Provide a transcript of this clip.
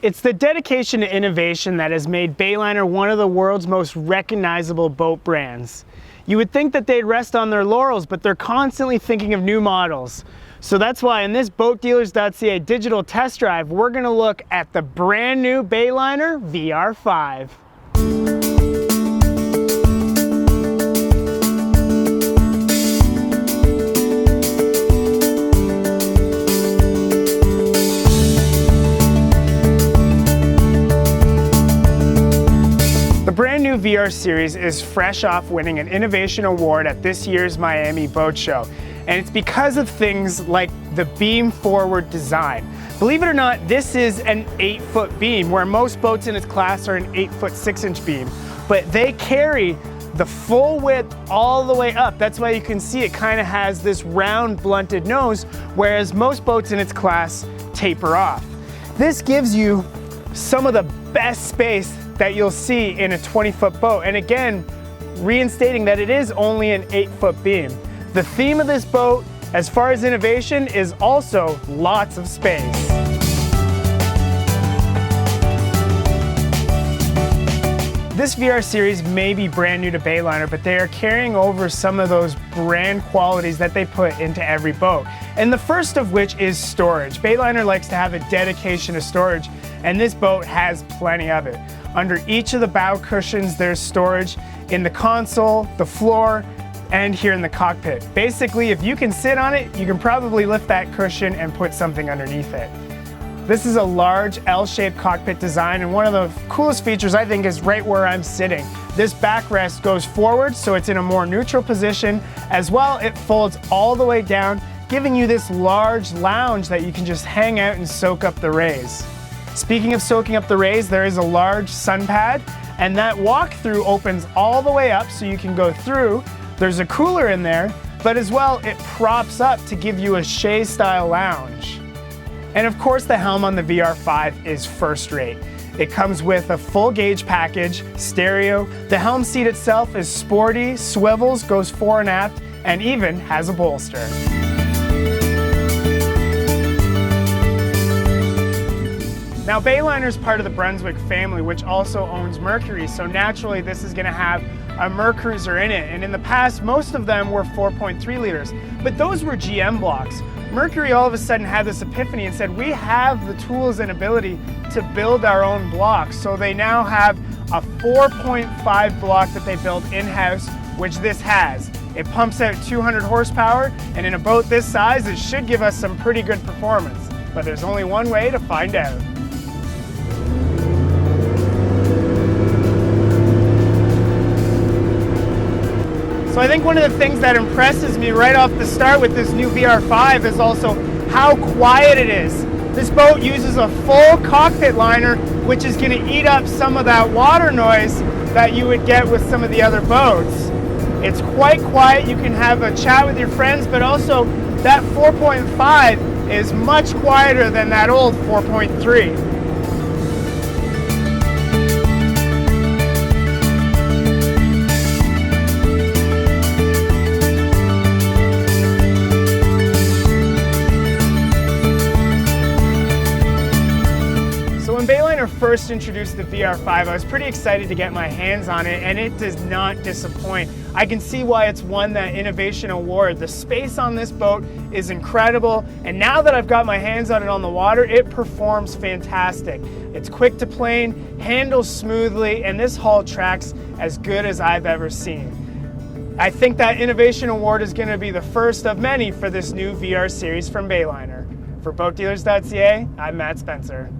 It's the dedication to innovation that has made Bayliner one of the world's most recognizable boat brands. You would think that they'd rest on their laurels, but they're constantly thinking of new models. So that's why in this Mydealers.ca digital test drive, we're going to look at the brand new Bayliner VR5. The brand new VR series is fresh off winning an innovation award at this year's Miami Boat Show. And it's because of things like the beam forward design. Believe it or not, this is an 8-foot beam, where most boats in its class are an 8-foot 6-inch beam. But they carry the full width all the way up. That's why you can see it kind of has this round blunted nose, whereas most boats in its class taper off. This gives you some of the best space that you'll see in a 20-foot boat. And again, reinstating that it is only an 8-foot beam. The theme of this boat, as far as innovation, is also lots of space. This VR series may be brand new to Bayliner, but they are carrying over some of those brand qualities that they put into every boat. And the first of which is storage. Bayliner likes to have a dedication to storage, and this boat has plenty of it. Under each of the bow cushions, there's storage in the console, the floor, and here in the cockpit. Basically, if you can sit on it, you can probably lift that cushion and put something underneath it. This is a large L-shaped cockpit design, and one of the coolest features I think is right where I'm sitting. This backrest goes forward, so it's in a more neutral position. As well, it folds all the way down, giving you this large lounge that you can just hang out and soak up the rays. Speaking of soaking up the rays, there is a large sun pad, and that walk-through opens all the way up so you can go through. There's a cooler in there, but as well, it props up to give you a chaise-style lounge. And of course, the helm on the VR5 is first rate. It comes with a full gauge package, stereo. The helm seat itself is sporty, swivels, goes fore and aft, and even has a bolster. Now, Bayliner is part of the Brunswick family, which also owns Mercury, so naturally this is going to have a Mercruiser in it. And in the past, most of them were 4.3 liters, but those were GM blocks. Mercury all of a sudden had this epiphany and said, we have the tools and ability to build our own blocks. So they now have a 4.5 block that they built in-house, which this has. It pumps out 200 horsepower, and in a boat this size, it should give us some pretty good performance. But there's only one way to find out. So I think one of the things that impresses me right off the start with this new VR5 is also how quiet it is. This boat uses a full cockpit liner, which is going to eat up some of that water noise that you would get with some of the other boats. It's quite quiet. You can have a chat with your friends, but also that 4.5 is much quieter than that old 4.3. When Bayliner first introduced the VR5, I was pretty excited to get my hands on it, and it does not disappoint. I can see why it's won that innovation award. The space on this boat is incredible, and now that I've got my hands on it on the water, it performs fantastic. It's quick to plane, handles smoothly, and this hull tracks as good as I've ever seen. I think that innovation award is going to be the first of many for this new VR series from Bayliner. For Mydealers.ca, I'm Matt Spencer.